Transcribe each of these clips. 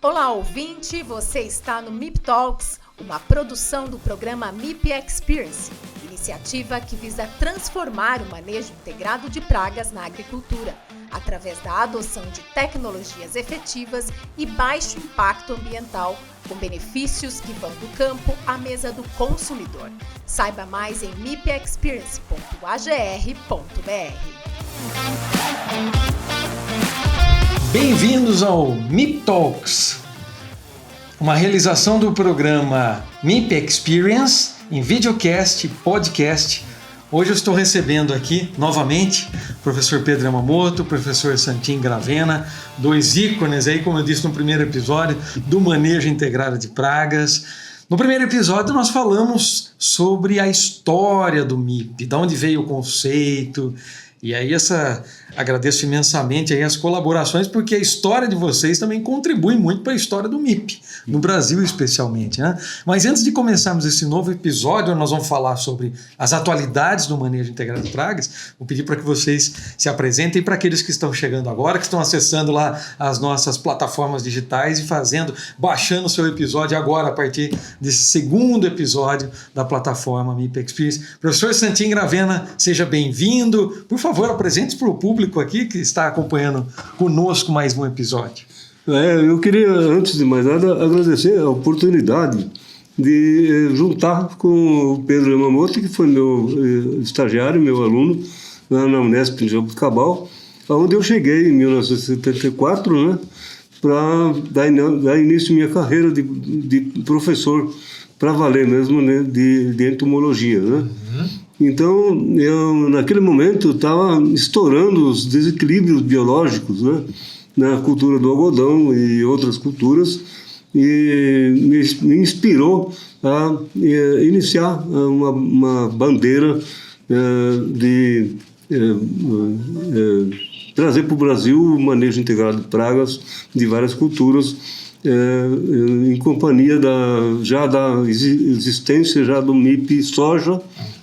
Olá, ouvinte! Você está no MIP Talks, uma produção do programa MIP Experience, iniciativa que visa transformar o manejo integrado de pragas na agricultura, através da adoção de tecnologias efetivas e baixo impacto ambiental, com benefícios que vão do campo à mesa do consumidor. Saiba mais em mipexperience.agr.br. Bem-vindos ao MIP Talks, uma realização do programa MIP Experience em videocast e podcast. Hoje eu estou recebendo aqui novamente o professor Pedro Yamamoto, o professor Santin Gravena, dois ícones aí, como eu disse no primeiro episódio, do manejo integrado de pragas. No primeiro episódio nós falamos sobre a história do MIP, de onde veio o conceito. E aí agradeço imensamente aí as colaborações, porque a história de vocês também contribui muito para a história do MIP, no Brasil especialmente, né? Mas antes de começarmos esse novo episódio, nós vamos falar sobre as atualidades do manejo integrado de pragas. Vou pedir para que vocês se apresentem para aqueles que estão chegando agora, que estão acessando lá as nossas plataformas digitais e baixando o seu episódio agora, a partir desse segundo episódio da plataforma MIP Experience. Professor Santin Gravena, seja bem-vindo. Por favor, apresente para o público aqui que está acompanhando conosco mais um episódio. Eu queria, antes de mais nada, agradecer a oportunidade de juntar com o Pedro Yamamoto, que foi meu estagiário, meu aluno, lá na Unesp em Jaboticabal, onde eu cheguei em 1974, né, para dar início à minha carreira de professor, para valer mesmo, né, de entomologia, né? Uhum. Então, eu, naquele momento, estava estourando os desequilíbrios biológicos, né, na cultura do algodão e outras culturas, e me inspirou a iniciar uma bandeira de trazer para o Brasil o manejo integrado de pragas de várias culturas, em companhia da existência do MIP Soja,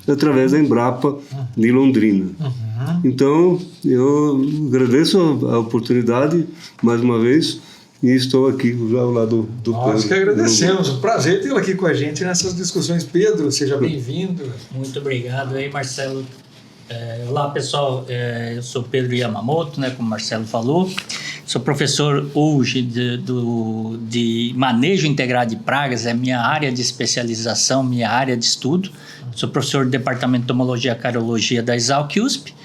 através da Embrapa de Londrina. Uhum. Então, eu agradeço a oportunidade, mais uma vez, e estou aqui já ao lado do Pedro. Nós que agradecemos, um prazer tê-lo aqui com a gente nessas discussões. Pedro, seja bem-vindo. Muito obrigado aí, Marcelo. Olá, pessoal, eu sou Pedro Yamamoto, né, como o Marcelo falou. Sou professor hoje de manejo integrado de pragas, é minha área de especialização, minha área de estudo. Sou professor do Departamento de Entomologia e Carologia da Exalc-USP.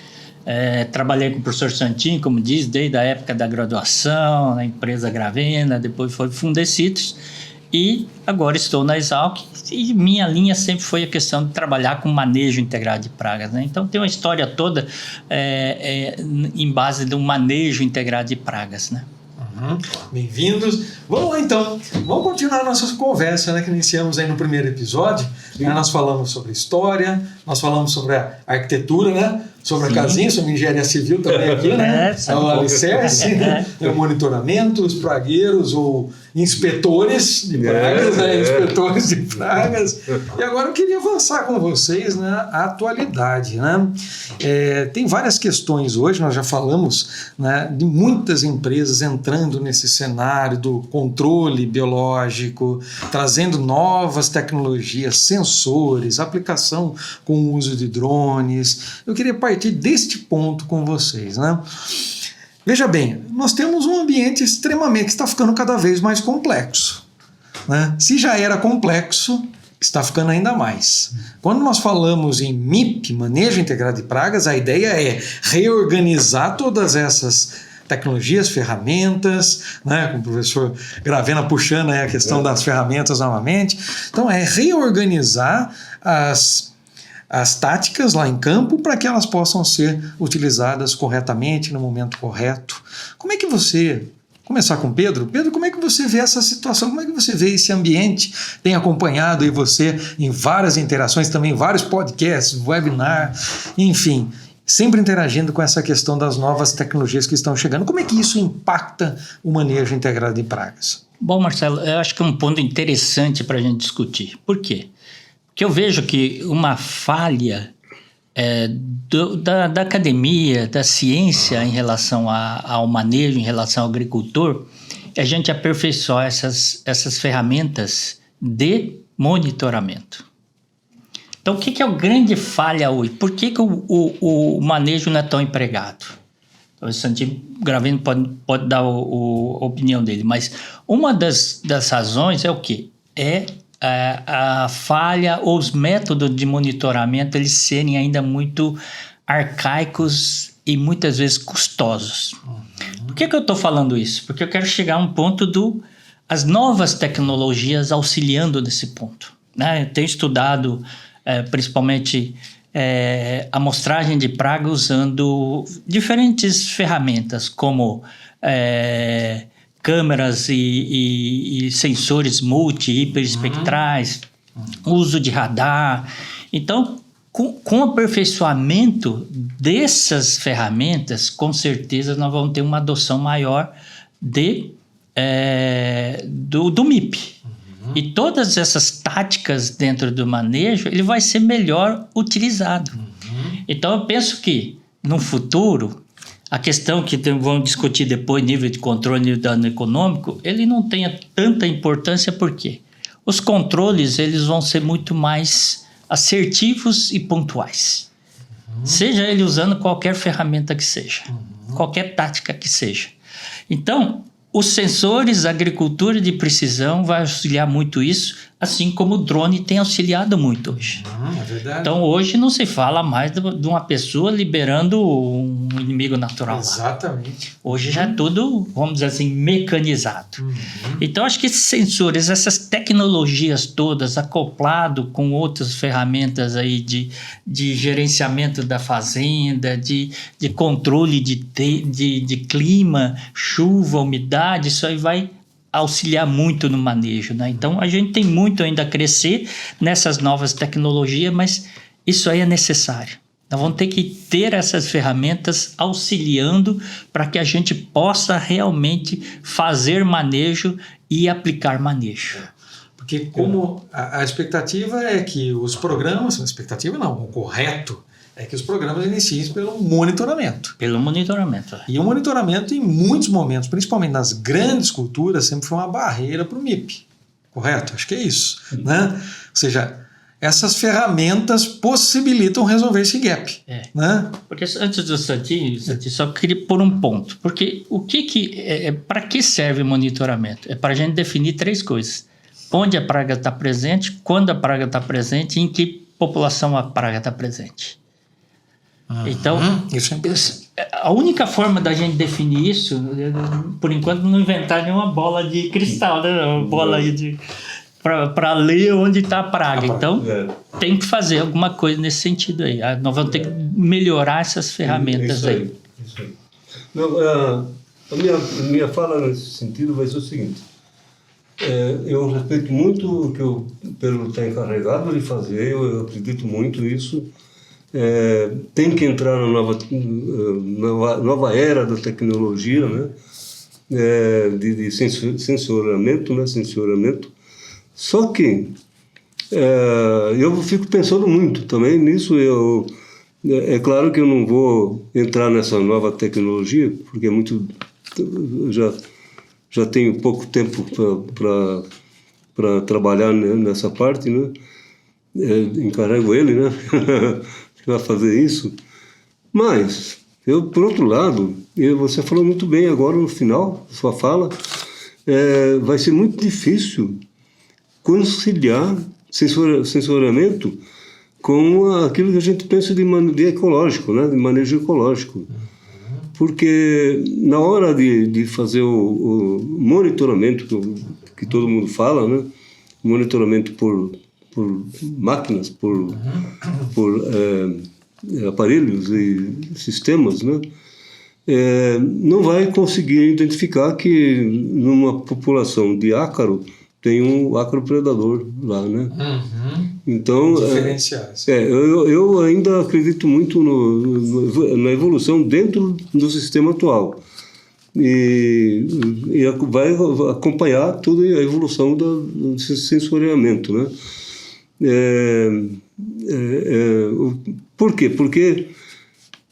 Trabalhei com o professor Santin, como diz, desde a época da graduação, na empresa Gravena, depois foi Fundecitrus. E agora estou na Exalc, e minha linha sempre foi a questão de trabalhar com manejo integrado de pragas, né? Então tem uma história toda em base de um manejo integrado de pragas, né? Uhum. Bem-vindos. Vamos lá então, vamos continuar a nossa conversa, né, que iniciamos aí no primeiro episódio. Nós falamos sobre história, nós falamos sobre a arquitetura, né? Sobre a casinha, sobre engenharia civil também aqui, né? O alicerce, né? O monitoramento, os pragueiros ou inspetores de pragas, né? Inspetores de pragas. E agora eu queria avançar com vocês na atualidade, né? Tem várias questões hoje, nós já falamos, né, de muitas empresas entrando nesse cenário do controle biológico, trazendo novas tecnologias, sensores, aplicação com o uso de drones. Eu queria partir deste ponto com vocês, né? Veja bem, nós temos um ambiente extremamente que está ficando cada vez mais complexo, né? Se já era complexo, está ficando ainda mais. Quando nós falamos em MIP, Manejo Integrado de Pragas, a ideia é reorganizar todas essas tecnologias, ferramentas, né, com o professor Gravena puxando aí a questão das ferramentas novamente. Então, é reorganizar as táticas lá em campo para que elas possam ser utilizadas corretamente, no momento correto. Como é que você... Começar com Pedro. Pedro, como é que você vê essa situação? Como é que você vê esse ambiente? Tem acompanhado aí você em várias interações, também vários podcasts, webinar, enfim, sempre interagindo com essa questão das novas tecnologias que estão chegando. Como é que isso impacta o manejo integrado de pragas? Bom, Marcelo, eu acho que é um ponto interessante para a gente discutir. Por quê? Porque eu vejo que uma falha da academia, da ciência em relação ao manejo, em relação ao agricultor, é a gente aperfeiçoar essas ferramentas de monitoramento. Então, o que é a grande falha hoje? Por que o manejo não é tão empregado? Então, o Santi Gravino pode dar a opinião dele, mas uma das razões é o quê? É a falha ou os métodos de monitoramento eles serem ainda muito arcaicos e muitas vezes custosos. Por que eu estou falando isso? Porque eu quero chegar a um ponto as novas tecnologias auxiliando nesse ponto, né? Eu tenho estudado principalmente amostragem de praga usando diferentes ferramentas como câmeras e sensores hiperespectrais, uso de radar. Então, com o aperfeiçoamento dessas ferramentas, com certeza nós vamos ter uma adoção maior do MIP. E todas essas táticas dentro do manejo, ele vai ser melhor utilizado. Então, eu penso que, no futuro, a questão que vamos discutir depois, nível de controle e dano econômico, ele não tenha tanta importância, porque os controles eles vão ser muito mais assertivos e pontuais. Seja ele usando qualquer ferramenta que seja, qualquer tática que seja. Então, os sensores, a agricultura de precisão vai auxiliar muito isso, assim como o drone tem auxiliado muito hoje. É verdade. Então, hoje não se fala mais de uma pessoa liberando um inimigo natural. Exatamente. Lá. Hoje já é tudo, vamos dizer assim, mecanizado. Então, acho que esses sensores, essas tecnologias todas, acoplado com outras ferramentas aí de gerenciamento da fazenda, de controle de clima, chuva, umidade, isso aí vai auxiliar muito no manejo, né? Então, a gente tem muito ainda a crescer nessas novas tecnologias, mas isso aí é necessário. Nós vamos ter que ter essas ferramentas auxiliando para que a gente possa realmente fazer manejo e aplicar manejo. Porque como a expectativa é que os programas, a expectativa não, o correto é que os programas iniciem pelo monitoramento. Pelo monitoramento. E o monitoramento, em muitos momentos, principalmente nas grandes culturas, sempre foi uma barreira para o MIP. Correto? Acho que é isso. Né? Ou seja, essas ferramentas possibilitam resolver esse gap. Né? Porque antes do Santi, só queria pôr um ponto. Porque para que serve o monitoramento? É para a gente definir 3 coisas. Onde a praga está presente, quando a praga está presente e em que população a praga está presente. Então, a única forma da gente definir isso, por enquanto não inventar nenhuma bola de cristal, né? Uma bola aí para ler onde está a praga. Então, tem que fazer alguma coisa nesse sentido aí. Nós vamos ter que melhorar essas ferramentas aí. Isso aí. Não, a minha fala nesse sentido vai ser o seguinte. Eu respeito muito o que o Pedro está encarregado de fazer, eu acredito muito nisso. Tem que entrar na nova era da tecnologia, né? De sensoramento, né? Sensoramento. Só que eu fico pensando muito também nisso. É claro que eu não vou entrar nessa nova tecnologia, porque já tenho pouco tempo para trabalhar, né, nessa parte, né? Encarrego ele, né? Vai fazer isso. Mas, por outro lado, você falou muito bem agora no final da sua fala, vai ser muito difícil conciliar sensoramento com aquilo que a gente pensa de ecológico, né? De manejo ecológico. Porque na hora de fazer o monitoramento que todo mundo fala, né? Monitoramento por máquinas, por aparelhos e sistemas, né? Não vai conseguir identificar que numa população de ácaro tem um ácaro predador lá, né? Então, diferenciais. Eu ainda acredito muito na evolução dentro do sistema atual. E vai acompanhar toda a evolução do sensoriamento, né? Por quê? Porque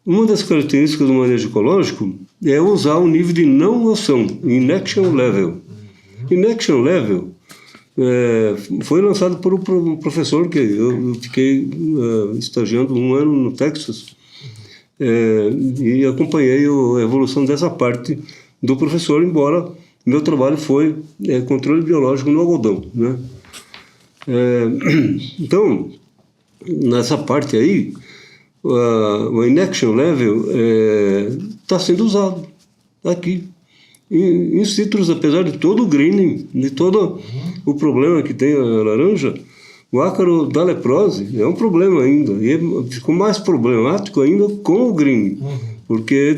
uma das características do manejo ecológico é usar o nível de não ação, inaction level. Inaction level foi lançado por um professor que eu fiquei estagiando 1 ano no Texas e acompanhei a evolução dessa parte do professor, embora meu trabalho foi controle biológico no algodão, né? Então, nessa parte aí, o inaction level está sendo usado aqui. Em citros, apesar de todo o greening, de todo o problema que tem a laranja, o ácaro da leprose é um problema ainda. E ficou mais problemático ainda com o greening, porque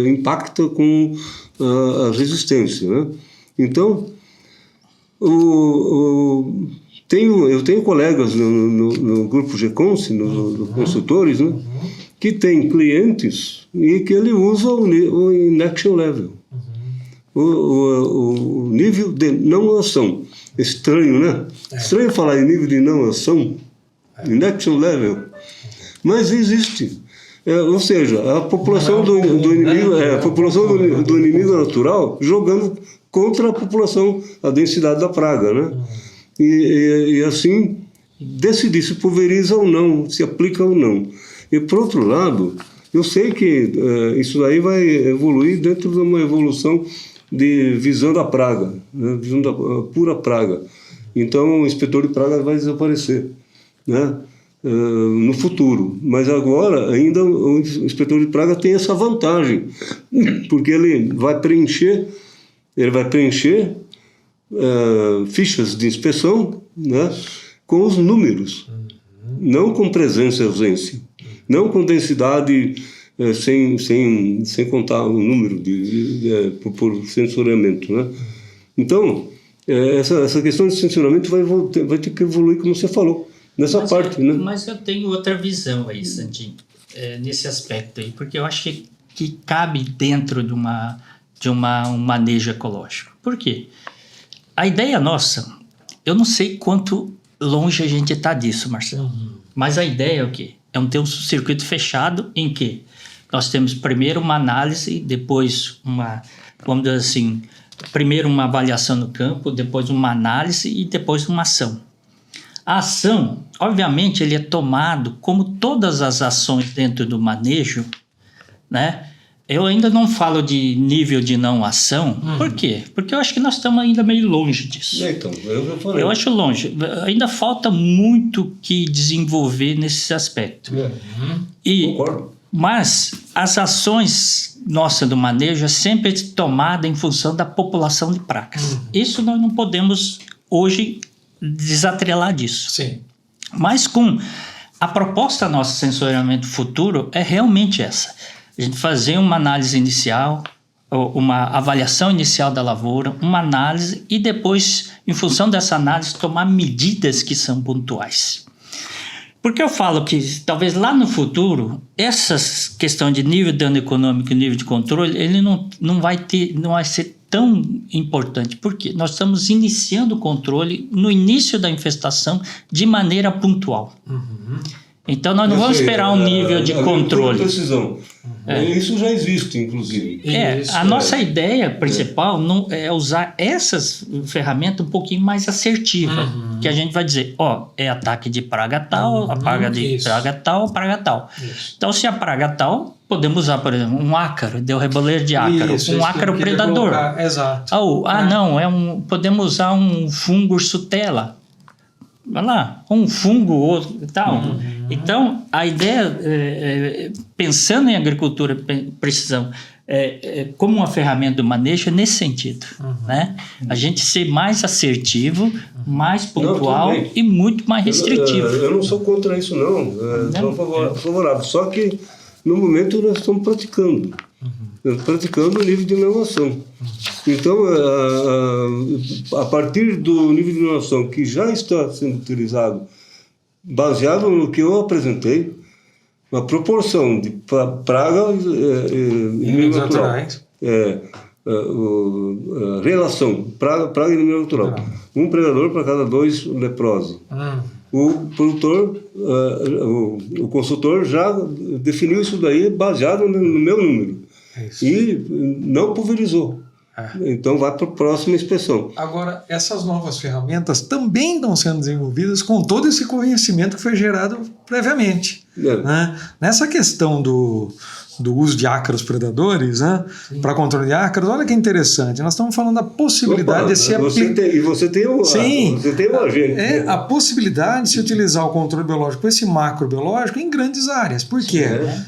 impacta com a resistência, né? Então, eu tenho colegas no grupo GConse, no consultores, né, que tem clientes e que ele usa o inaction level, o nível de não ação. Estranho, né? Estranho falar em nível de não ação, inaction level, mas existe. Ou seja, a população do inimigo, a população do inimigo natural jogando contra a população, a densidade da praga, né? E assim decidir se pulveriza ou não, se aplica ou não. E por outro lado, eu sei que isso daí vai evoluir dentro de uma evolução de visão da praga, né? Visão da pura praga. Então o inspetor de praga vai desaparecer, né? No futuro. Mas agora ainda o inspetor de praga tem essa vantagem, porque ele vai preencher fichas de inspeção, né, com os números, não com presença e ausência, não com densidade sem contar o número por sensoriamento, né? Então, essa questão de sensoramento vai ter que evoluir, como você falou, nessa parte, né? Mas eu tenho outra visão aí, Santinho, nesse aspecto aí, porque eu acho que cabe dentro de um manejo ecológico. Por quê? A ideia nossa, eu não sei quanto longe a gente está disso, Marcelo, mas a ideia é o quê? É ter um circuito fechado em que nós temos primeiro uma análise, depois vamos dizer assim, primeiro uma avaliação no campo, depois uma análise e depois uma ação. A ação, obviamente, ele é tomado, como todas as ações dentro do manejo, né? Eu ainda não falo de nível de não ação. Por quê? Porque eu acho que nós estamos ainda meio longe disso. Então, eu falei. Eu acho longe. Ainda falta muito que desenvolver nesse aspecto. Concordo. Mas as ações nossas do manejo é sempre tomada em função da população de pragas. Isso nós não podemos hoje desatrelar disso. Sim. Mas com a proposta nossa de sensoriamento futuro é realmente essa. A gente fazer uma análise inicial, uma avaliação inicial da lavoura, uma análise e depois, em função dessa análise, tomar medidas que são pontuais. Porque eu falo que talvez lá no futuro, essa questão de nível de dano econômico e nível de controle, ele não vai ser tão importante. Porque nós estamos iniciando o controle no início da infestação de maneira pontual. Então nós não vamos esperar um nível de controle. Precisão. Isso já existe, inclusive. A nossa ideia principal é usar essas ferramentas um pouquinho mais assertivas. Que a gente vai dizer, é ataque de praga tal, a praga de praga tal, praga tal. Então, se a praga tal, podemos usar, por exemplo, um ácaro, deu reboleiro de ácaro, um ácaro predador. Exato. Podemos usar um fungo ursutela. Vai lá, um fungo outro e tal. Então, a ideia, pensando em agricultura precisão, como uma ferramenta do manejo, é nesse sentido. Né? A gente ser mais assertivo, mais pontual e muito mais restritivo. Eu não sou contra isso, não. Sou favorável. Só que, no momento, nós estamos praticando. Praticando o nível de inovação. Então, a partir do nível de inovação que já está sendo utilizado, baseado no que eu apresentei, a proporção de praga e inimigo natural, a relação praga e inimigo natural, um predador para cada 2 leprose. O produtor, o consultor já definiu isso daí baseado no meu número. e não pulverizou. Então vai para a próxima inspeção. Agora, essas novas ferramentas também estão sendo desenvolvidas com todo esse conhecimento que foi gerado previamente. Né? Nessa questão do uso de ácaros predadores, né, para controle de ácaros, olha que interessante. Nós estamos falando da possibilidade de se aplicar. E você tem um agente. A possibilidade de se utilizar o controle biológico, esse macrobiológico, em grandes áreas. Por quê?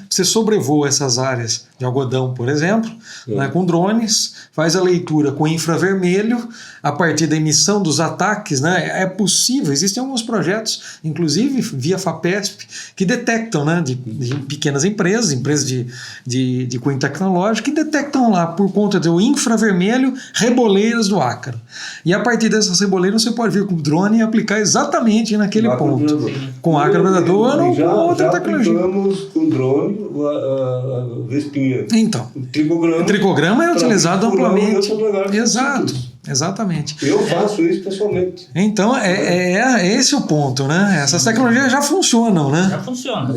Você sobrevoa essas áreas de algodão, por exemplo, né, com drones, faz a leitura com infravermelho, a partir da emissão dos ataques, né, é possível, existem alguns projetos, inclusive via FAPESP, que detectam, né, de pequenas empresas de cunho tecnológico, que detectam lá, por conta do infravermelho, reboleiras do ácaro. E a partir dessas reboleiras você pode vir com o drone e aplicar exatamente naquele ponto. Com ácaro predador ou com outra tecnologia. Aplicamos com drone a vespinha. Então, o tricograma é utilizado amplamente. Exatamente. Eu faço isso pessoalmente. Então, esse o ponto, né? Essas tecnologias já funcionam, né? Já funciona.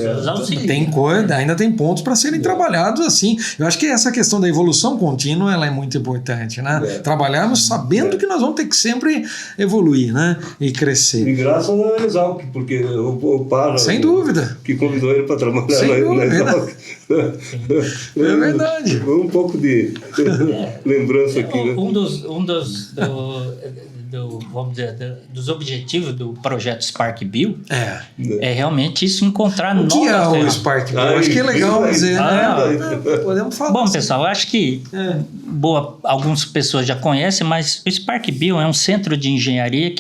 Ainda tem pontos para serem trabalhados assim. Eu acho que essa questão da evolução contínua ela é muito importante, né? Trabalharmos sabendo que nós vamos ter que sempre evoluir, né? E crescer. E graças a Exalc, porque o Parra, sem dúvida, que convidou ele para trabalhar na Exalc. É verdade. Foi um pouco de lembrança aqui, né? Vamos dizer, dos objetivos do projeto Spark Bio é realmente isso, encontrar novas. O que é o Spark Bio? Acho que é legal dizer, podemos falar. Bom, pessoal, eu acho que algumas pessoas já conhecem, mas o Spark Bio é um centro de engenharia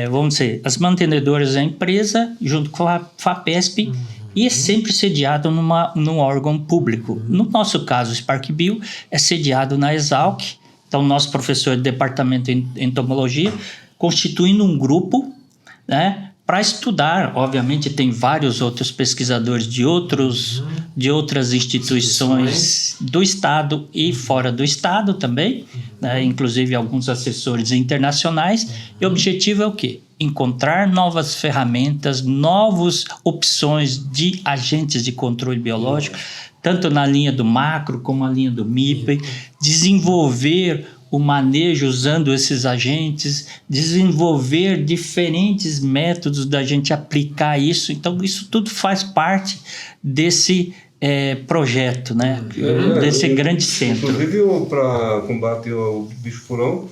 vamos dizer, as mantenedoras da empresa, junto com a FAPESP, e é sempre sediado num órgão público. No nosso caso, o Spark Bio é sediado na Exalc. Então, nosso professor de departamento de entomologia, constituindo um grupo, né, para estudar. Obviamente, tem vários outros pesquisadores de outras instituições do Estado e fora do Estado também, né, inclusive alguns assessores internacionais. E o objetivo é o quê? Encontrar novas ferramentas, novas opções de agentes de controle biológico, tanto na linha do macro como na linha do MIP, desenvolver o manejo usando esses agentes, desenvolver diferentes métodos da gente aplicar isso. Então, isso tudo faz parte desse projeto, né? Desse grande centro. Inclusive, para combater o bicho-furão,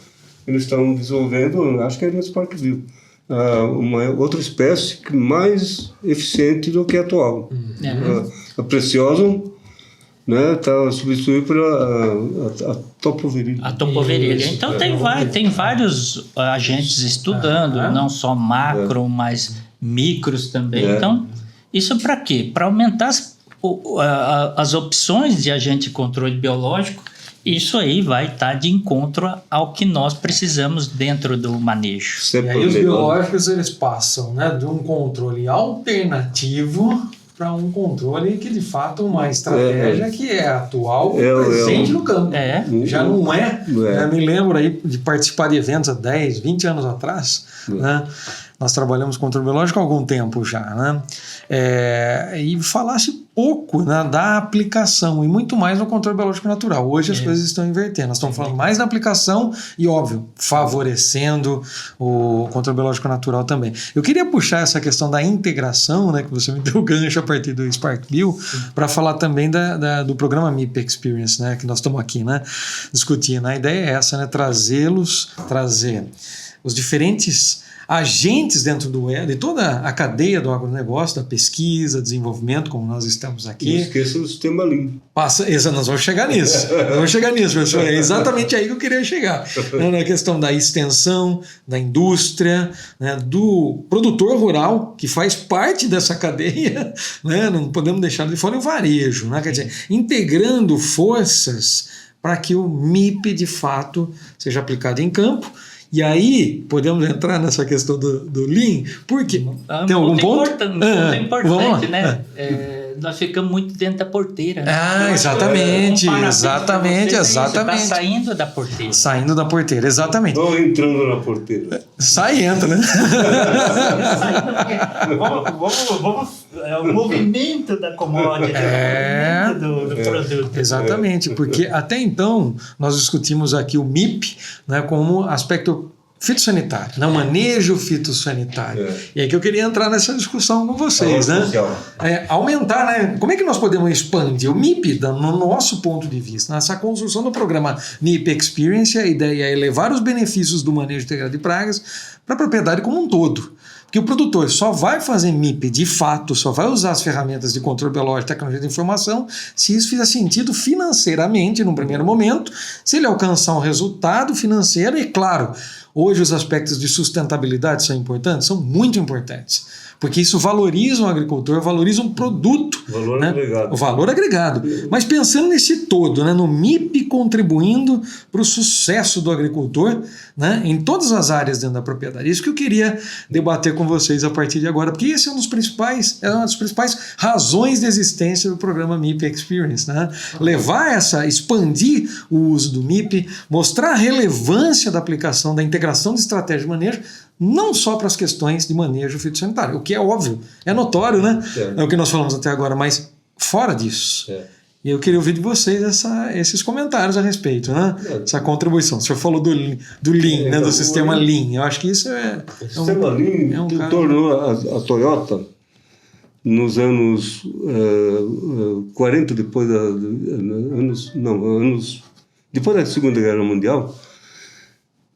eles estão desenvolvendo, acho que é no Spark Bio, uma outra espécie mais eficiente do que a atual. A Preciosum, né, está substituída pela a topovirilha. A topovirilha. Então tem vários agentes estudando, não só macro, mas micros também. Então, isso para quê? Para aumentar as opções de agente de controle biológico. Isso aí vai estar de encontro ao que nós precisamos dentro do manejo. E aí os biológicos eles passam, né, de um controle alternativo para um controle que de fato uma estratégia que é atual, presente no campo. Já não é. Eu me lembro aí de participar de eventos há 10, 20 anos atrás, né? Nós trabalhamos com controle biológico há algum tempo já, né? E falasse pouco, né, da aplicação e muito mais no controle biológico natural. Hoje as coisas estão invertendo. Nós estamos falando mais da aplicação e, óbvio, favorecendo o controle biológico natural também. Eu queria puxar essa questão da integração, né, que você me deu o gancho a partir do Spark Bio, para falar também do programa MIP Experience, né, que nós estamos aqui, né, discutindo. A ideia é essa, né, trazer os diferentes agentes dentro de toda a cadeia do agronegócio, da pesquisa, desenvolvimento, como nós estamos aqui. Não esqueça do sistema Lean. Nós vamos chegar nisso. Professor. É exatamente aí que eu queria chegar. Na questão da extensão, da indústria, né, do produtor rural, que faz parte dessa cadeia, né, não podemos deixar de fora o varejo. Né, quer dizer, integrando forças para que o MIP, de fato, seja aplicado em campo. E aí, podemos entrar nessa questão do Lean, porque tem algum ponto? Importante, né? nós ficamos muito dentro da porteira. Ah, exatamente, Você exatamente. está saindo da porteira. Saindo da porteira, exatamente. Ou entrando na porteira. Sai e entra, né? É o movimento da commodity, É. o movimento do produto. Exatamente, porque até então nós discutimos aqui o MIP, né, como aspecto fitossanitário, né, o manejo fitossanitário. E aí que eu queria entrar nessa discussão com vocês, né? Aumentar, né? Como é que nós podemos expandir o MIP no nosso ponto de vista? Nessa construção do programa MIP Experience, a ideia é elevar os benefícios do manejo integrado de pragas para a propriedade como um todo. Porque o produtor só vai fazer MIP de fato, só vai usar as ferramentas de controle biológico e tecnologia de informação se isso fizer sentido financeiramente, num primeiro momento, se ele alcançar um resultado financeiro e, claro, hoje os aspectos de sustentabilidade são importantes? São muito importantes. Porque isso valoriza o agricultor, valoriza um produto. Valor, né? agregado. O valor agregado. Mas pensando nesse todo, né? No MIP contribuindo para o sucesso do agricultor, né? Em todas as áreas dentro da propriedade. Isso que eu queria debater com vocês a partir de agora, porque esse é uma das principais razões de existência do programa MIP Experience. Né? Expandir o uso do MIP, mostrar a relevância da aplicação da integração de estratégia de manejo, não só para as questões de manejo fitossanitário, o que é óbvio, é notório, né? É o que nós falamos até agora, mas fora disso. E eu queria ouvir de vocês esses comentários a respeito, né? Essa contribuição. O senhor falou do Lean, né? Do sistema Lean. Eu acho que isso O sistema Lean tornou a Toyota, nos anos 40, depois depois da Segunda Guerra Mundial,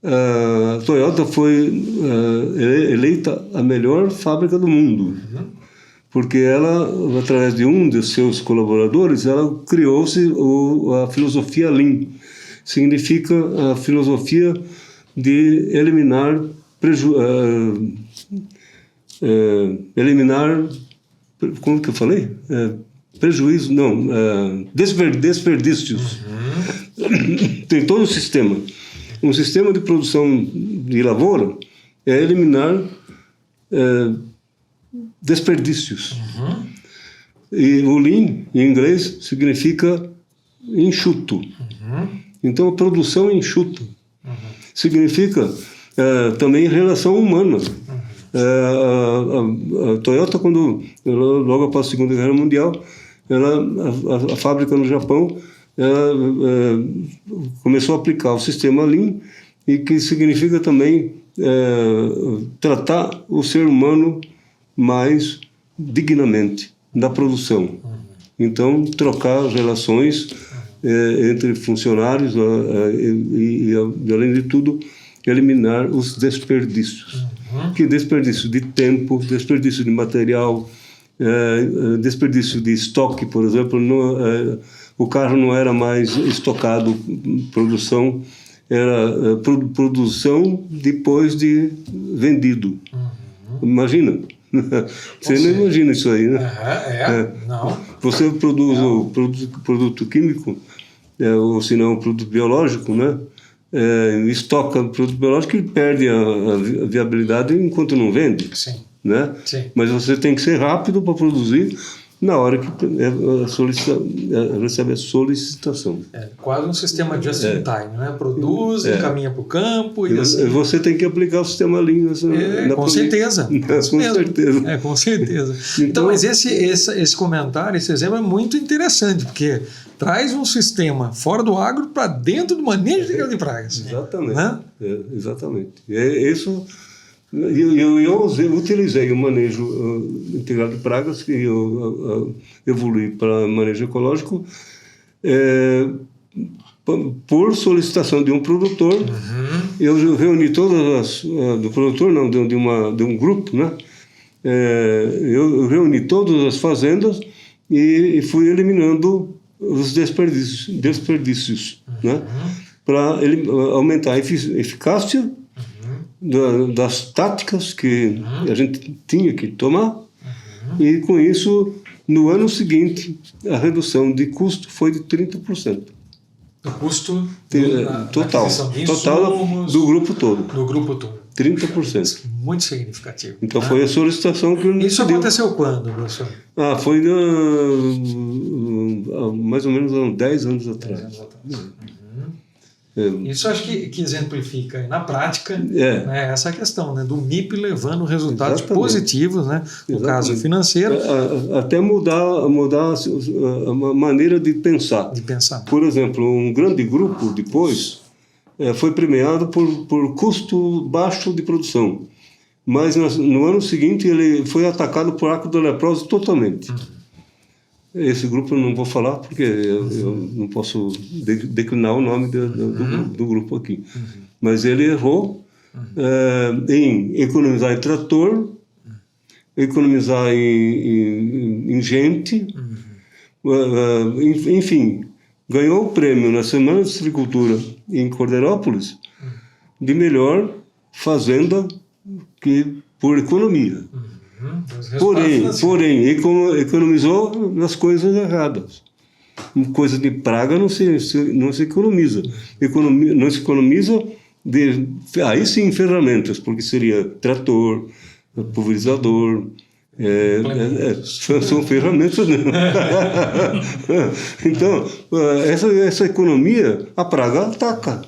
a Toyota foi eleita a melhor fábrica do mundo, porque ela, através de um de seus colaboradores, ela criou-se a filosofia Lean. Significa a filosofia de eliminar como que eu falei? Prejuízo, não, desperdícios. Tem todo um sistema. Um sistema de produção de lavoura é eliminar desperdícios. E o Lean, em inglês, significa enxuto. Então, a produção enxuta. Significa também relação humana. A Toyota, logo após a Segunda Guerra Mundial, a fábrica no Japão começou a aplicar o sistema Lean, e que significa também tratar o ser humano mais dignamente na produção. Então, trocar as relações entre funcionários e, além de tudo, eliminar os desperdícios. Que desperdício de tempo, desperdício de material, desperdício de estoque, por exemplo. O carro não era mais estocado, produção, era produção depois de vendido. Imagina. Você não imagina isso aí, né? Não. Você produz o produto químico, ou se não, o produto biológico, né? Estoca o produto biológico e perde a viabilidade enquanto não vende. Sim. Né? Sim. Mas você tem que ser rápido para produzir na hora que recebe a solicitação. Quase um sistema just in time, né? Produz, encaminha para o campo e assim. Você tem que aplicar o sistema Lean. Com certeza. Com certeza. Então, mas esse comentário, esse exemplo é muito interessante, porque traz um sistema fora do agro para dentro do manejo integrado de pragas. Exatamente. Né? Exatamente. Isso. Eu utilizei o manejo integrado de pragas, que eu evolui para manejo ecológico, por solicitação de um produtor. Eu reuni todas do produtor, não, de um grupo, né? Eu reuni todas as fazendas e fui eliminando os desperdícios, né? Para aumentar a eficácia das táticas que a gente tinha que tomar, e com isso, no ano seguinte, a redução de custo foi de 30%. O custo total do grupo todo. Do grupo todo. 30%. Muito significativo. Então foi a solicitação que eu Isso aconteceu quando, professor? Foi mais ou menos há 10 anos atrás. 10 anos atrás. Isso acho que exemplifica aí na prática essa questão, né, do MIP levando resultados positivos, né, no caso financeiro. Até mudar a maneira de pensar. Por exemplo, um grande grupo depois foi premiado por custo baixo de produção. Mas no ano seguinte ele foi atacado por arquidoleprose totalmente. Esse grupo eu não vou falar porque eu não posso declinar o nome do grupo aqui. Mas ele errou em economizar em trator, economizar em gente, enfim, ganhou o prêmio na Semana de Silvicultura em Cordeirópolis de melhor fazenda por economia. Porém, economizou nas coisas erradas. Coisa de praga não se economiza. Não se economiza aí sim ferramentas, porque seria trator, pulverizador, são ferramentas mesmo. Então, essa economia, a praga ataca.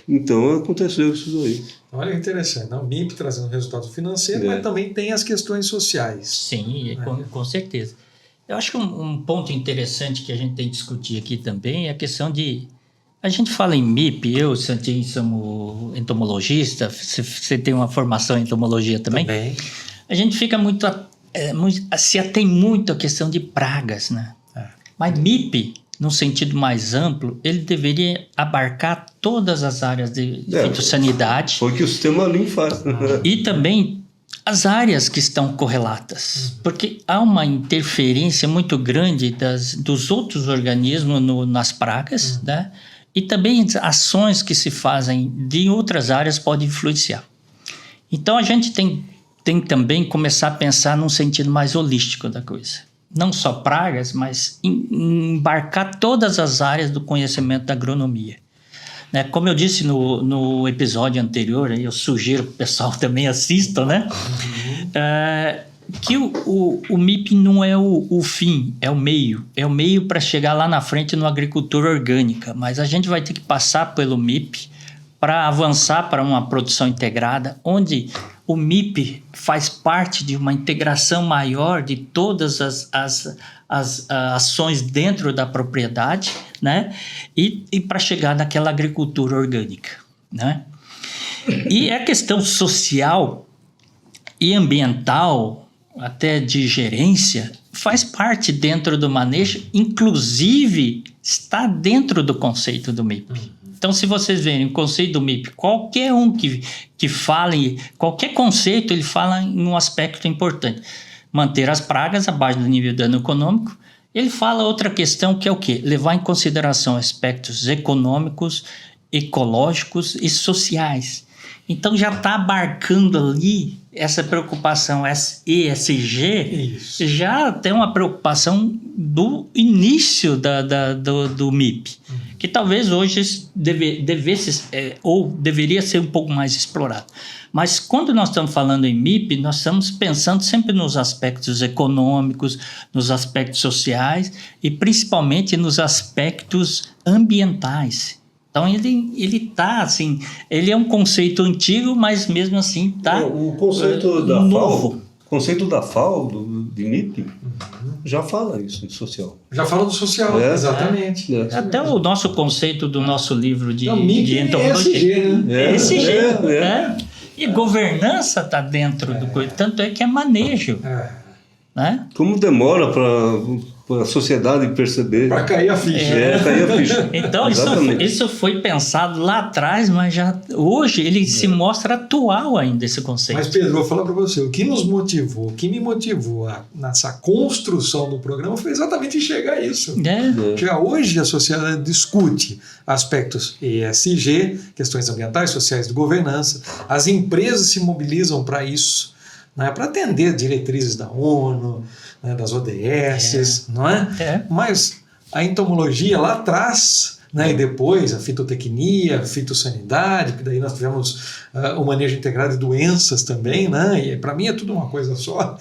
Então aconteceu isso aí. Olha que interessante, o MIP trazendo resultado financeiro, mas também tem as questões sociais. Sim, com certeza. Eu acho que um ponto interessante que a gente tem que discutir aqui também é a questão de... A gente fala em MIP, eu e o Santinho somos entomologista, você tem uma formação em entomologia também. A gente fica se atém muito à questão de pragas, né? Mas MIP, no sentido mais amplo, ele deveria abarcar todas as áreas de fitossanidade. Foi o que o sistema Lean faz. E também as áreas que estão correlatas. Porque há uma interferência muito grande dos outros organismos nas pragas, né? E também ações que se fazem de outras áreas podem influenciar. Então, a gente tem também começar a pensar num sentido mais holístico da coisa. Não só pragas, mas embarcar todas as áreas do conhecimento da agronomia. Né? Como eu disse no episódio anterior, eu sugiro que o pessoal também assista, né? Que o MIP não é o fim, é o meio. É o meio para chegar lá na frente na agricultura orgânica. Mas a gente vai ter que passar pelo MIP para avançar para uma produção integrada, onde o MIP faz parte de uma integração maior de todas as ações dentro da propriedade, né? E para chegar naquela agricultura orgânica, né? E a questão social e ambiental, até de gerência, faz parte dentro do manejo, inclusive está dentro do conceito do MIP. Então, se vocês verem o conceito do MIP, qualquer um que fale, qualquer conceito, ele fala em um aspecto importante. Manter as pragas abaixo do nível de dano econômico. Ele fala outra questão que é o quê? Levar em consideração aspectos econômicos, ecológicos e sociais. Então, já está abarcando ali essa preocupação ESG, já tem uma preocupação do início do MIP. Que talvez hoje deveria ser um pouco mais explorado. Mas quando nós estamos falando em MIP, nós estamos pensando sempre nos aspectos econômicos, nos aspectos sociais e principalmente nos aspectos ambientais. Então ele tá assim, ele é um conceito antigo, mas mesmo assim tá o conceito novo. O conceito da FAO, de MIP, já fala isso de social. Já fala do social, exatamente. Até o nosso conceito do nosso livro de entomologia. É ESG, E governança está dentro do coisa. Tanto é que é manejo. Né? Como demora para a sociedade perceber. Para cair a ficha. Cair a ficha. Então, isso foi pensado lá atrás, mas hoje ele se mostra atual ainda, esse conceito. Mas, Pedro, vou falar para você, o que me motivou nessa construção do programa foi exatamente enxergar isso. Que hoje a sociedade discute aspectos ESG, questões ambientais, sociais de governança, as empresas se mobilizam para isso. Né, para atender diretrizes da ONU, né, das ODS, não é? Mas a entomologia lá atrás né? E depois a fitotecnia, a fitossanidade, que daí nós tivemos o manejo integrado de doenças também, né? E para mim é tudo uma coisa só.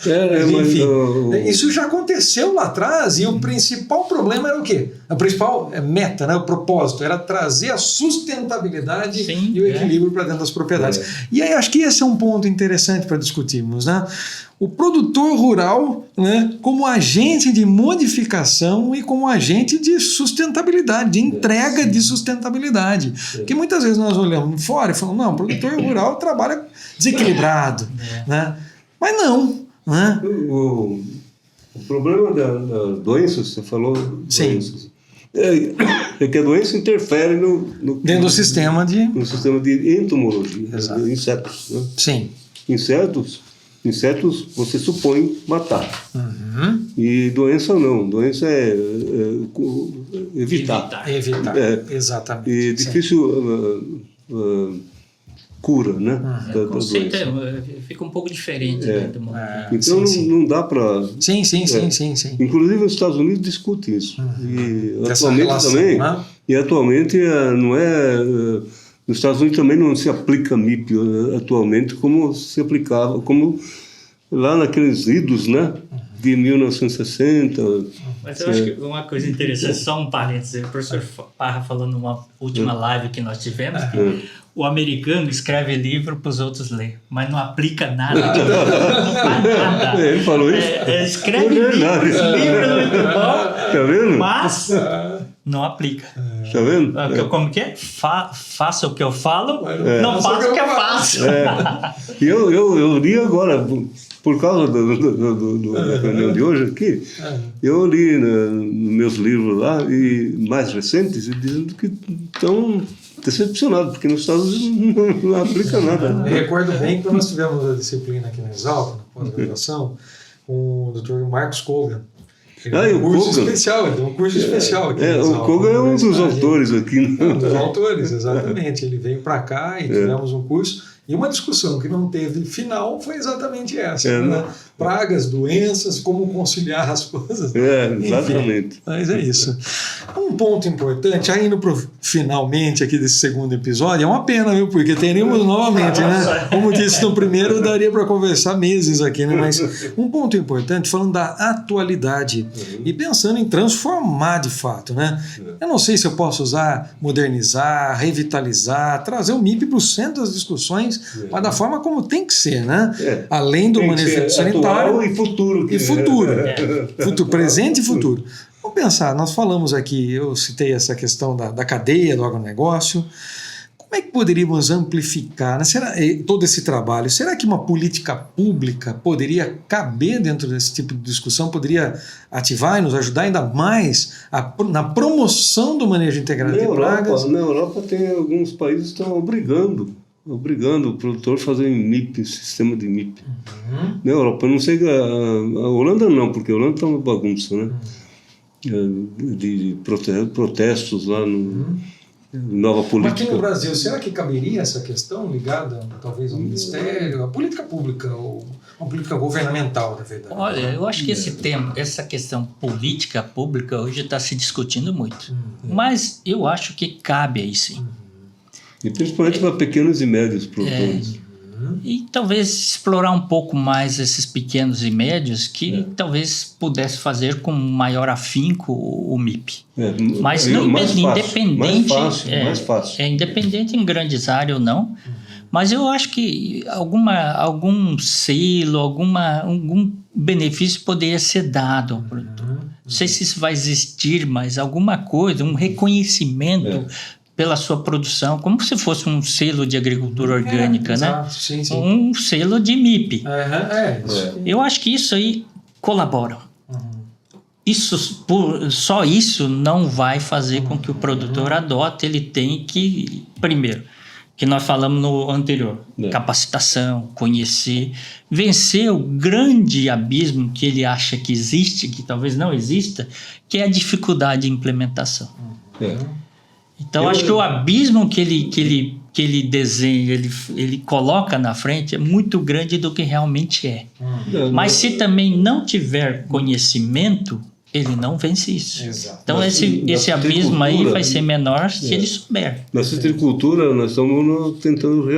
Enfim, isso já aconteceu lá atrás e o principal problema era o quê? A principal meta, né? O propósito era trazer a sustentabilidade e o equilíbrio para dentro das propriedades. E aí acho que esse é um ponto interessante para discutirmos, né? O produtor rural, né, como agente de modificação e como agente de sustentabilidade, de entrega de sustentabilidade. Porque muitas vezes nós olhamos de fora e falamos, não, o produtor rural trabalha desequilibrado. Né? Mas não. Né? O problema da doença, você falou, doenças, é que a doença interfere dentro do sistema de... no sistema de entomologia, de insetos. Né? Sim. Insetos você supõe matar. E doença não. Doença é evitar. Exatamente. E difícil cura, né? O conceito fica um pouco diferente. Né, então não dá para... Sim. Inclusive os Estados Unidos discutem isso. E atualmente relação, também. Né? E atualmente não é... Nos Estados Unidos também não se aplica MIP atualmente como se aplicava, como lá naqueles idos, né, de 1960. Mas eu acho que uma coisa interessante, só um parênteses, o professor Parra falou numa última live que nós tivemos, que o americano escreve livro para os outros ler, mas não aplica nada. Não faz nada. Ele falou isso? Escreve livro é muito bom, tá vendo? mas não aplica. Tá vendo? Como que é? Faça o que eu falo, não faça o que eu faço. E eu li agora, por causa da reunião de hoje aqui, eu li nos meus livros lá, e mais recentes, dizendo que estão decepcionados, porque nos Estados Unidos não aplica nada. Eu recordo bem que nós tivemos a disciplina aqui na Exalc, na pós-graduação, com o Dr. Marcos Kogan. Um curso especial, ele deu um curso especial aqui. O Kogan é um dos autores aqui. Um dos autores, exatamente. Ele veio para cá e tivemos um curso. E uma discussão que não teve final foi exatamente essa. Né? Pragas, doenças, como conciliar as coisas. Exatamente. Enfim, mas é isso. Um ponto importante, já indo finalmente aqui desse segundo episódio, é uma pena, viu? Porque teríamos novamente, né? Como disse no primeiro, daria para conversar meses aqui, né? Mas um ponto importante, falando da atualidade e pensando em transformar de fato, né? Eu não sei se eu posso usar modernizar, revitalizar, trazer o MIP para o centro das discussões, mas da forma como tem que ser, né? Além do manejo sanitário e futuro. Futuro, presente e futuro. Vamos pensar, nós falamos aqui, eu citei essa questão da cadeia do agronegócio. Como é que poderíamos amplificar, né? Todo esse trabalho? Será que uma política pública poderia caber dentro desse tipo de discussão? Poderia ativar e nos ajudar ainda mais na promoção do manejo integrado de pragas? Na Europa tem alguns países que estão obrigando o produtor a fazer MIP, sistema de MIP. Na Europa, eu não sei, a Holanda não, porque a Holanda está uma bagunça, né? De protestos lá no nova política. Mas aqui no Brasil, será que caberia essa questão ligada talvez ao Ministério, à política pública ou uma política governamental, na verdade? Olha, eu acho que essa questão política pública hoje está se discutindo muito, mas eu acho que cabe aí sim. E principalmente para pequenos e médios produtores. E talvez explorar um pouco mais esses pequenos e médios que talvez pudesse fazer com maior afinco o MIP. Mas não independente. Mais fácil. Independente em grandes áreas ou não. Mas eu acho que algum selo, algum benefício poderia ser dado ao produtor. Não sei se isso vai existir, mas alguma coisa, um reconhecimento pela sua produção, como se fosse um selo de agricultura orgânica, né? Sim. Um selo de MIP. Eu acho que isso aí colabora. Só isso não vai fazer com que o produtor adote. Ele tem que, primeiro, que nós falamos no anterior, capacitação, conhecer, vencer o grande abismo que ele acha que existe, que talvez não exista, que é a dificuldade de implementação. Então, acho que o abismo que ele desenha, ele coloca na frente é muito grande do que realmente é. Mas se também não tiver conhecimento, ele não vence isso. Exato. Então esse abismo aí vai ser menor se ele souber. Na citricultura, nós estamos tentando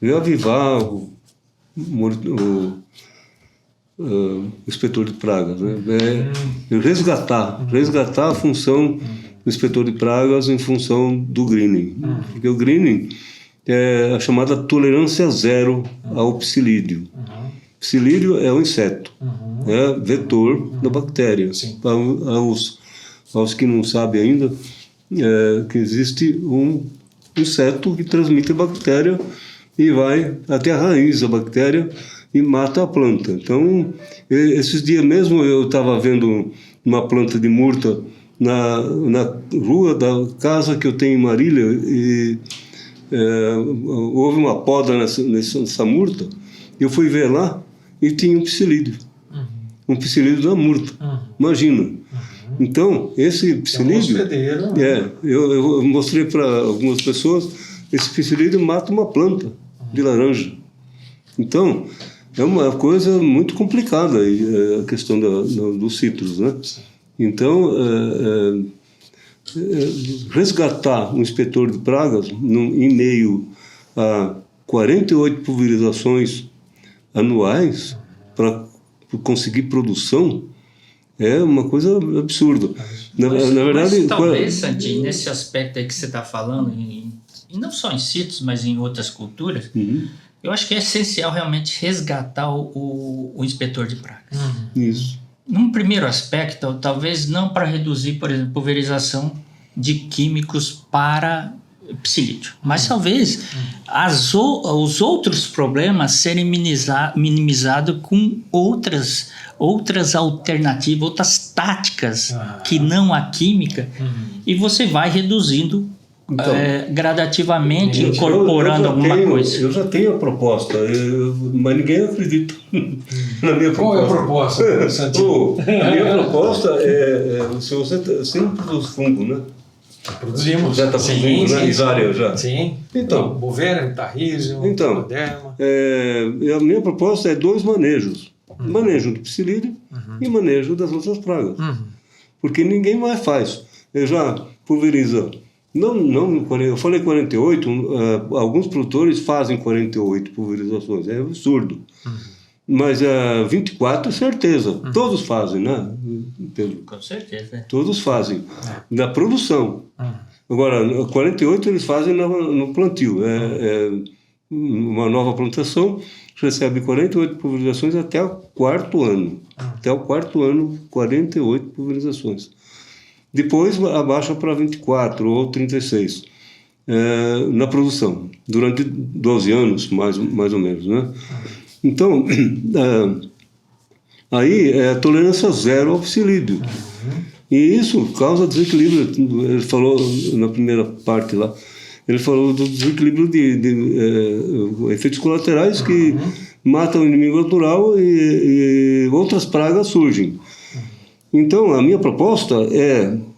reavivar o inspetor de pragas, né? Resgatar a função do inspetor de pragas em função do greening. Porque o greening é a chamada tolerância zero ao psilídeo. Psilídeo é um inseto, é vetor da bactéria. Aos que não sabem ainda, que existe um inseto que transmite a bactéria e vai até a raiz da bactéria e mata a planta. Então, esses dias mesmo eu estava vendo uma planta de murta na rua da casa que eu tenho em Marília e houve uma poda nessa murta. Eu fui ver lá e tinha um psilídeo. Um psilídeo da murta. Imagina. Então, esse psilídeo... eu mostrei para algumas pessoas, esse psilídeo mata uma planta de laranja. Então, é uma coisa muito complicada a questão dos citros, né? Então, resgatar um inspetor de pragas em meio a 48 pulverizações anuais para conseguir produção é uma coisa absurda. Na verdade, mas talvez, Santi, nesse aspecto aí que você está falando, e não só em citros, mas em outras culturas, eu acho que é essencial realmente resgatar o inspetor de pragas. Isso. Num primeiro aspecto, talvez não para reduzir, por exemplo, pulverização de químicos para psilídeo, mas talvez os outros problemas serem minimizados com outras alternativas, outras táticas que não a química, e você vai reduzindo gradativamente, incorporando alguma coisa. Eu já tenho a proposta, mas ninguém acredita na minha proposta. Qual é a proposta, Santinho? A minha proposta se você sempre produz fungo, né? Produzimos. Já está produzindo, né? Isária já. Sim. Então, Bovera, Tarrísio, Moderna. A minha proposta é 2 manejos. Manejo do psilídeo e manejo das outras pragas. Porque ninguém mais faz. Eu já pulverizo. Eu falei 48, alguns produtores fazem 48 pulverizações. É absurdo. Mas 24, certeza. Todos fazem, né, Pedro? Com certeza. Todos fazem. Na produção. Agora, 48 eles fazem no plantio. Uma nova plantação recebe 48 pulverizações até o 4º ano. Até o 4º ano, 48 pulverizações. Depois abaixa para 24 ou 36 na produção. Durante 12 anos, mais ou menos, né? Então, aí é tolerância zero ao psilídeo. E isso causa desequilíbrio. Ele falou na primeira parte lá, ele falou do desequilíbrio de efeitos colaterais que matam o inimigo natural e outras pragas surgem. Então, a minha proposta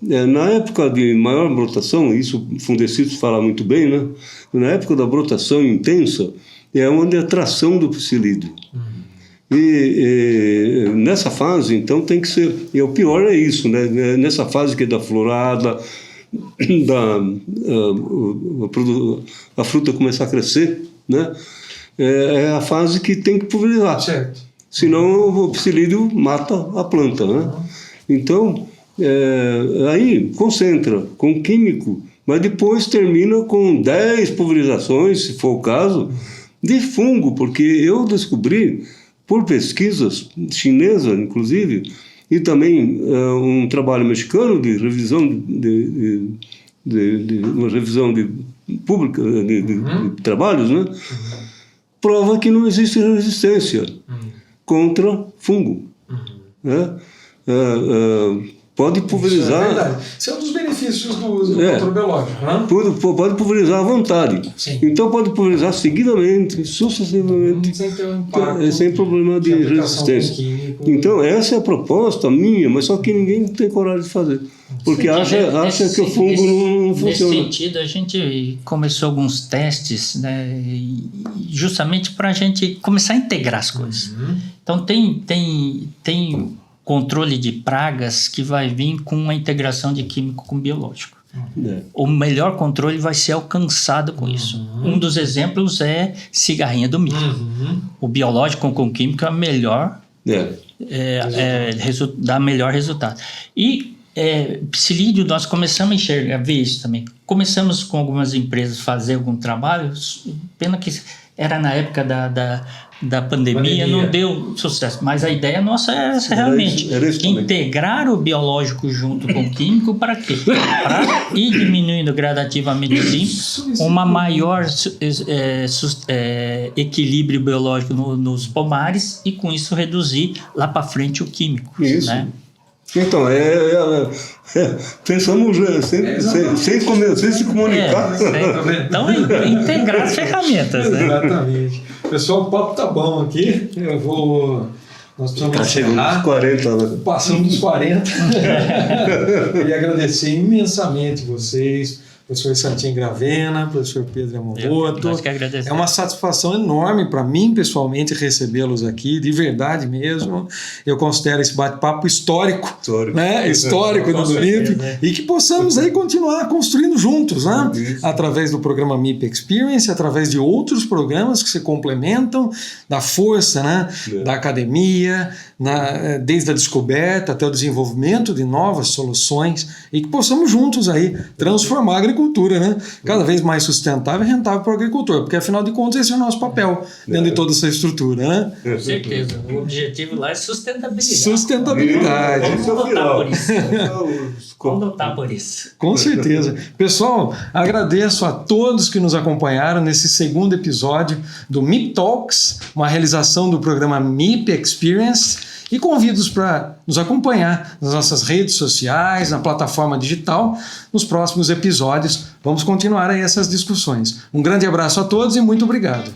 na época de maior brotação, isso o Fundecitos fala muito bem, né? Na época da brotação intensa, é onde a atração do psilídeo. E nessa fase, então, tem que ser... E o pior é isso, né? Nessa fase que é da florada, a fruta começar a crescer, né? É a fase que tem que pulverizar. Certo. Senão o psilídeo mata a planta, né? Então, aí concentra com químico, mas depois termina com 10 pulverizações, se for o caso, de fungo, porque eu descobri, por pesquisas chinesas, inclusive, e também um trabalho mexicano de revisão uma revisão pública de trabalhos, né? Prova que não existe resistência contra fungo. Né? pode pulverizar. Isso é verdade. Isso é um dos benefícios do uso do controle biológico, né? Pode pulverizar à vontade. Sim. Então pode pulverizar seguidamente, sucessivamente, Sem ter um impacto. sem problema de resistência. Então essa é a proposta minha, mas só que ninguém tem coragem de fazer. Porque acha que o fungo não funciona. Nesse sentido, a gente começou alguns testes, né, justamente para a gente começar a integrar as coisas. Então, tem controle de pragas que vai vir com a integração de químico com biológico. O melhor controle vai ser alcançado com isso. Um dos exemplos é cigarrinha do milho. O biológico com químico é melhor, dá melhor resultado. E psilídeo, nós começamos a ver isso também. Começamos com algumas empresas a fazer algum trabalho, pena que era na época da pandemia, não deu sucesso. Mas a ideia nossa é realmente integrar o biológico junto com o químico. Para quê? Para ir diminuindo gradativamente uma maior equilíbrio biológico nos pomares e com isso reduzir lá para frente o químico. Isso. Né? Então, pensamos sem se comunicar. Então, integrar as ferramentas. Né? Exatamente. Pessoal, o papo tá bom aqui. Nós precisamos chegando nos 40, né? Passando dos 40. Queria agradecer imensamente vocês, professor Santinho Gravena, professor Pedro Yamamoto. Nós que agradecemos. É uma satisfação enorme para mim, pessoalmente, recebê-los aqui, de verdade mesmo. Eu considero esse bate-papo histórico, né? Histórico do MIP, e que possamos aí continuar construindo juntos, né? Através do programa MIP Experience, através de outros programas que se complementam, da força, né? Da academia, desde a descoberta até o desenvolvimento de novas soluções, e que possamos juntos aí transformar a agricultura, né? Cada vez mais sustentável e rentável para o agricultor, porque afinal de contas esse é o nosso papel dentro de toda essa estrutura, né? Com certeza. O objetivo lá é sustentabilidade. Sustentabilidade. Vamos lutar por isso. Com certeza. Pessoal, agradeço a todos que nos acompanharam nesse segundo episódio do MIP Talks, uma realização do programa MIP Experience, e convido-os para nos acompanhar nas nossas redes sociais, na plataforma digital. Nos próximos episódios vamos continuar aí essas discussões. Um grande abraço a todos e muito obrigado.